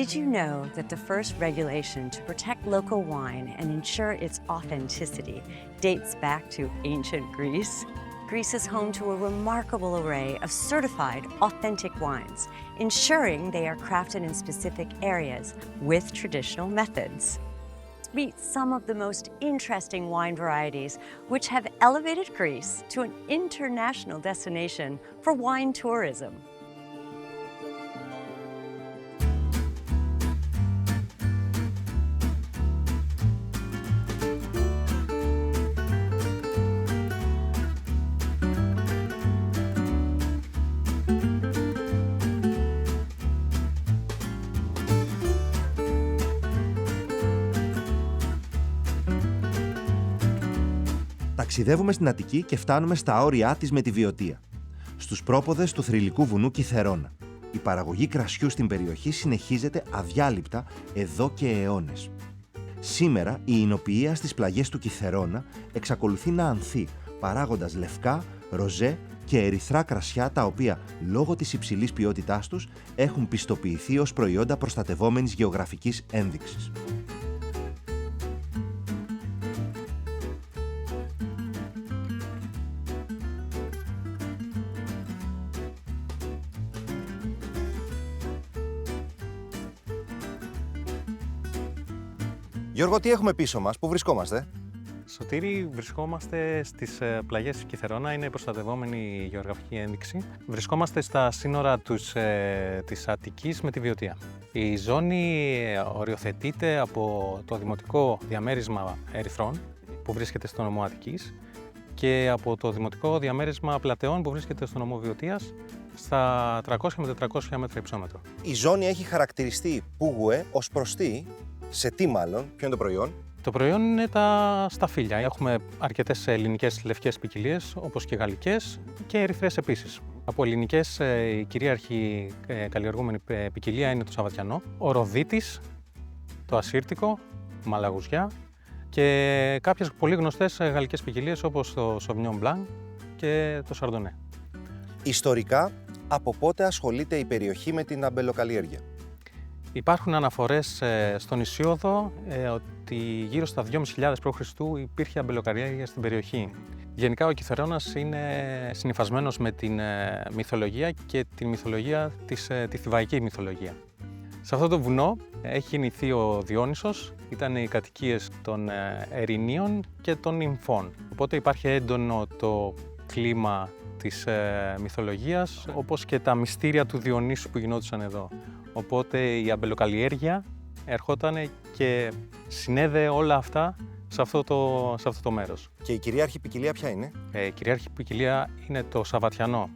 Did you know that the first regulation to protect local wine and ensure its authenticity dates back to ancient Greece? Greece is home to a remarkable array of certified, authentic wines, ensuring they are crafted in specific areas with traditional methods. Meet some of the most interesting wine varieties which have elevated Greece to an international destination for wine tourism. Ταξιδεύουμε στην Αττική και φτάνουμε στα όρια της με τη Βιωτία, στους πρόποδες του θρυλικού βουνού Κιθερώνα. Η παραγωγή κρασιού στην περιοχή συνεχίζεται αδιάλειπτα εδώ και αιώνες. Σήμερα η εινοποιία στις πλαγιές του Κιθερώνα εξακολουθεί να ανθεί, παράγοντας λευκά, ροζέ και ερυθρά κρασιά, τα οποία λόγω της υψηλής ποιότητάς τους έχουν πιστοποιηθεί ως προϊόντα προστατευόμενης γεωγραφικής ένδειξης. Γιώργο, τι έχουμε πίσω μας, πού βρισκόμαστε? Σωτήρη, βρισκόμαστε στις πλαγιές της Κιθερώνα, είναι προστατευόμενη γεωγραφική ένδειξη. Βρισκόμαστε στα σύνορα της Αττικής με τη Βιωτία. Η ζώνη οριοθετείται από το δημοτικό διαμέρισμα Ερυθρών, που βρίσκεται στο νομό Αττικής, και από το δημοτικό διαμέρισμα Πλατεών, που βρίσκεται στο νομό Βιωτίας, στα 300 με 400 μέτρα υψόμετρο. Η ζώνη έχει χαρακτηριστεί πουγουέ ως προς τι, σε τι μάλλον, ποιο είναι το προϊόν? Το προϊόν είναι τα σταφύλια. Έχουμε αρκετές ελληνικές λευκές ποικιλίες, όπως και γαλλικές, και ερυθρές επίσης. Από ελληνικές, η κυρίαρχη καλλιεργούμενη ποικιλία είναι το Σαββατιανό, ο Ροδίτης, το Ασύρτικο, Μαλαγουζιά και κάποιες πολύ γνωστές γαλλικές ποικιλίες όπως το Sauvignon Blanc και το Chardonnay. Ιστορικά, από πότε ασχολείται η περιοχή με την αμπελοκαλλιέργεια? Υπάρχουν αναφορές στον Ησίωδο ότι γύρω στα 2.500 π.Χ. υπήρχε αμπελοκαλλιέργεια στην περιοχή. Γενικά ο Κιθερώνας είναι συνυφασμένος με την μυθολογία και τη θηβαϊκή μυθολογία. Σε αυτό το βουνό έχει γεννηθεί ο Διόνυσος, ήταν οι κατοικίες των Ερηνίων και των Νυμφών. Οπότε υπάρχει έντονο το κλίμα της μυθολογίας, όπως και τα μυστήρια του Διονύσου που γινόντουσαν εδώ. Οπότε η αμπελοκαλλιέργεια ερχόταν και συνέδεε όλα αυτά σε αυτό το μέρος. Και η κυρίαρχη ποικιλία ποια είναι? Η κυρίαρχη ποικιλία είναι το Σαββατιανό,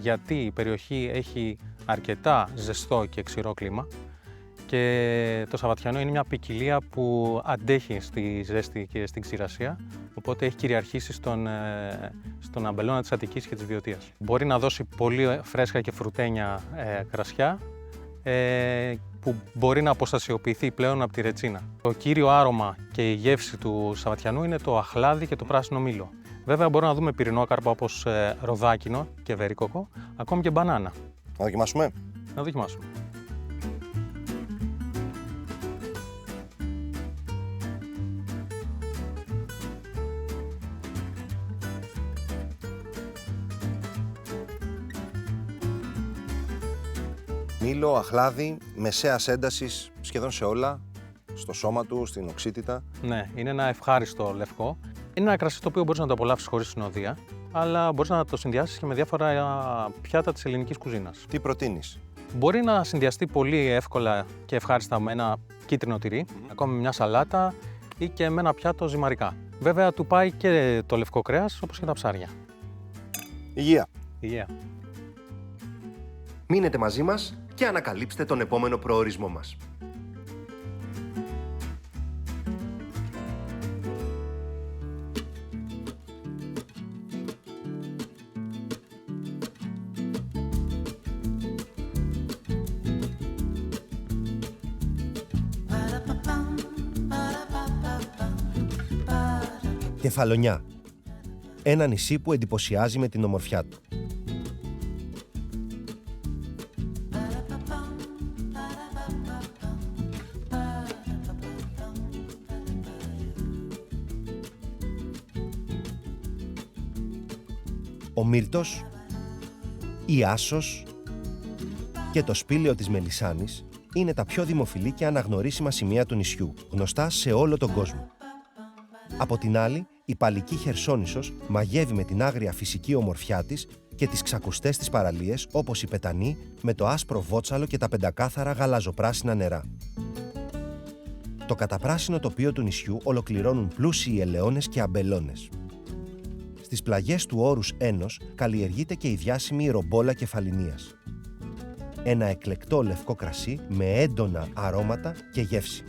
γιατί η περιοχή έχει αρκετά ζεστό και ξηρό κλίμα και το Σαββατιανό είναι μια ποικιλία που αντέχει στη ζέστη και στην ξηρασία, οπότε έχει κυριαρχήσει στον αμπελώνα της Αττικής και της Βιωτίας. Μπορεί να δώσει πολύ φρέσκα και φρουτένια κρασιά, που μπορεί να αποστασιοποιηθεί πλέον από τη ρετσίνα. Το κύριο άρωμα και η γεύση του Σαββατιανού είναι το αχλάδι και το πράσινο μήλο. Βέβαια μπορούμε να δούμε πυρηνόκαρπα όπως ροδάκινο και βερίκοκο, ακόμη και μπανάνα. Να δοκιμάσουμε? Να δοκιμάσουμε. Μήλο, αχλάδι, μεσαίας έντασης σχεδόν σε όλα, στο σώμα του, στην οξύτητα. Ναι, είναι ένα ευχάριστο λευκό. Είναι ένα κρασί το οποίο μπορείς να το απολαύσεις χωρίς συνοδεία, αλλά μπορείς να το συνδυάσεις και με διάφορα πιάτα της ελληνικής κουζίνας. Τι προτείνεις? Μπορεί να συνδυαστεί πολύ εύκολα και ευχάριστα με ένα κίτρινο τυρί, ακόμη με μια σαλάτα ή και με ένα πιάτο ζυμαρικά. Βέβαια, του πάει και το λευκό κρέας, όπως και τα ψάρια. Υγεία! Υγεία! Μείνετε μαζί μας και ανακαλύψτε τον επόμενο προορισμό μας. Κεφαλονιά. Ένα νησί που εντυπωσιάζει με την ομορφιά του. ο μύρτος, η άσος και το σπήλαιο της μελισσάνης είναι τα πιο δημοφιλή και αναγνωρίσιμα σημεία του νησιού, γνωστά σε όλο τον κόσμο. Από την άλλη, η Παλική Χερσόνησος μαγεύει με την άγρια φυσική ομορφιά της και τις ξακουστές της παραλίες όπως η Πετανή με το άσπρο βότσαλο και τα πεντακάθαρα γαλαζοπράσινα νερά. Το καταπράσινο τοπίο του νησιού ολοκληρώνουν πλούσιοι ελαιώνες και αμπελώνες. Στις πλαγιές του όρους Ένος καλλιεργείται και η διάσημη ρομπόλα κεφαλινίας. Ένα εκλεκτό λευκό κρασί με έντονα αρώματα και γεύση.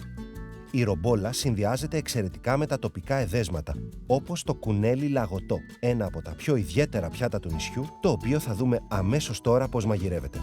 Η ρομπόλα συνδυάζεται εξαιρετικά με τα τοπικά εδέσματα, όπως το κουνέλι λαγωτό, ένα από τα πιο ιδιαίτερα πιάτα του νησιού, το οποίο θα δούμε αμέσως τώρα πώς μαγειρεύεται.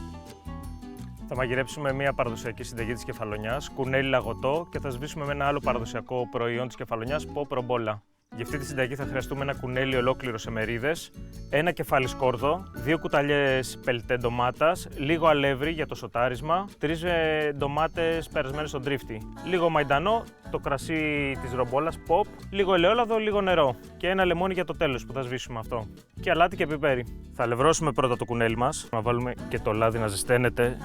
Θα μαγειρέψουμε μια παραδοσιακή συνταγή της κεφαλονιάς, κουνέλι λαγωτό, και θα σβήσουμε με ένα άλλο παραδοσιακό προϊόν της κεφαλονιάς, pop ρομπόλα. Για αυτή τη συνταγή θα χρειαστούμε ένα κουνέλι ολόκληρο σε μερίδες, ένα κεφάλι σκόρδο, 2 κουταλιές πελτέ ντομάτας, λίγο αλεύρι για το σοτάρισμα, 3 ντομάτες περασμένες στον τρίφτη, λίγο μαϊντανό, το κρασί της ρομπόλας, pop, λίγο ελαιόλαδο, λίγο νερό και ένα λεμόνι για το τέλος που θα σβήσουμε αυτό. Και αλάτι και πιπέρι. Θα αλευρώσουμε πρώτα το κουνέλι μας, να βάλουμε και το λάδι να ζεσταίνεται.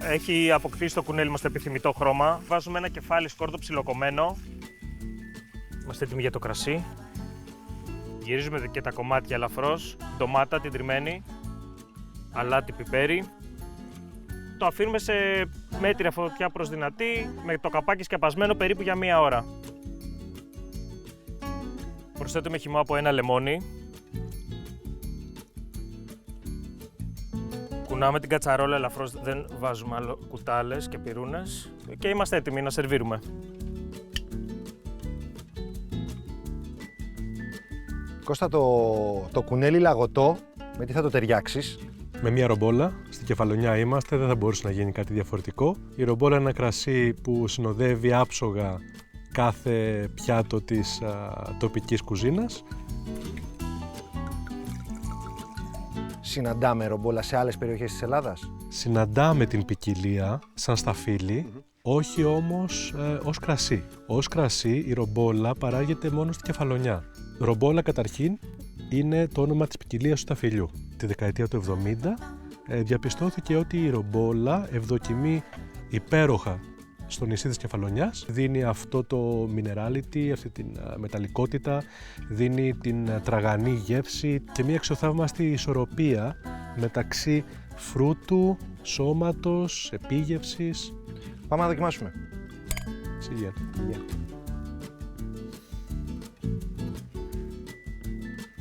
Έχει αποκτήσει το κουνέλι μας το επιθυμητό χρώμα. Βάζουμε ένα κεφάλι σκόρδο ψιλοκομμένο. Είμαστε έτοιμοι για το κρασί. Γυρίζουμε και τα κομμάτια ελαφρώς. Ντομάτα την τριμμένη. Αλάτι, πιπέρι. Το αφήνουμε σε μέτρια φωτιά προς δυνατή, με το καπάκι σκεπασμένο περίπου για 1 ώρα. Προσθέτουμε χυμό από ένα λεμόνι. Κουνάμε την κατσαρόλα ελαφρώς, δεν βάζουμε άλλο κουτάλες και πυρούνες και είμαστε έτοιμοι να σερβίρουμε. Κώστα, το κουνέλι λαγωτό, με τι θα το ταιριάξεις? Με μια ρομπόλα, στην Κεφαλονιά είμαστε, δεν θα μπορούσε να γίνει κάτι διαφορετικό. Η ρομπόλα είναι ένα κρασί που συνοδεύει άψογα κάθε πιάτο της τοπικής κουζίνας. Συναντάμε ρομπόλα σε άλλες περιοχές της Ελλάδας? Συναντάμε την ποικιλία σαν σταφύλι, όχι όμως ως κρασί. Ως κρασί η ρομπόλα παράγεται μόνο στην Κεφαλονιά. Ρομπόλα καταρχήν είναι το όνομα της ποικιλίας του σταφυλιού. Τη δεκαετία του 70 διαπιστώθηκε ότι η ρομπόλα ευδοκιμεί υπέροχα στο νησί της Κεφαλονιάς. Δίνει αυτό το minerality, αυτή την μεταλλικότητα, δίνει την τραγανή γεύση και μια εξωθαύμαστη ισορροπία μεταξύ φρούτου, σώματος, επίγευσης. Πάμε να δοκιμάσουμε. Σιγά.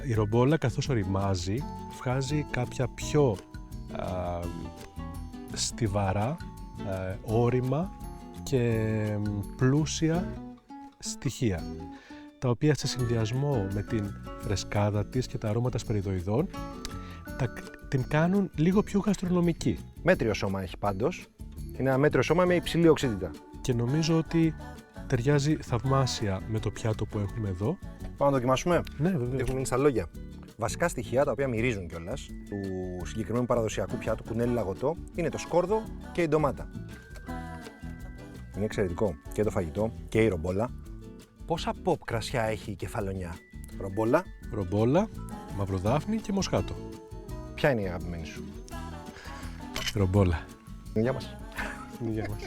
Η ρομπόλα καθώς οριμάζει βγάζει κάποια πιο στιβαρά, όρημα και πλούσια στοιχεία, τα οποία σε συνδυασμό με την φρεσκάδα της και τα αρώματα σπεριδοειδών την κάνουν λίγο πιο γαστρονομική. Μέτριο σώμα έχει πάντως. Είναι ένα μέτριο σώμα με υψηλή οξύτητα. Και νομίζω ότι ταιριάζει θαυμάσια με το πιάτο που έχουμε εδώ. Πάμε να δοκιμάσουμε. Ναι, βεβαίως. Έχουμε μείνει στα λόγια. Βασικά στοιχεία τα οποία μυρίζουν κιόλας του συγκεκριμένου παραδοσιακού πιάτου κουνέλι λαγωτό είναι το σκόρδο και η ντομάτα. Είναι εξαιρετικό και το φαγητό και η ρομπόλα. Πόσα pop κρασιά έχει η Κεφαλονιά? Ρομπόλα. Ρομπόλα, μαυροδάφνη και μοσχάτο. Ποια είναι η αγαπημένη σου? Ρομπόλα. Γεια μας. Γεια μας.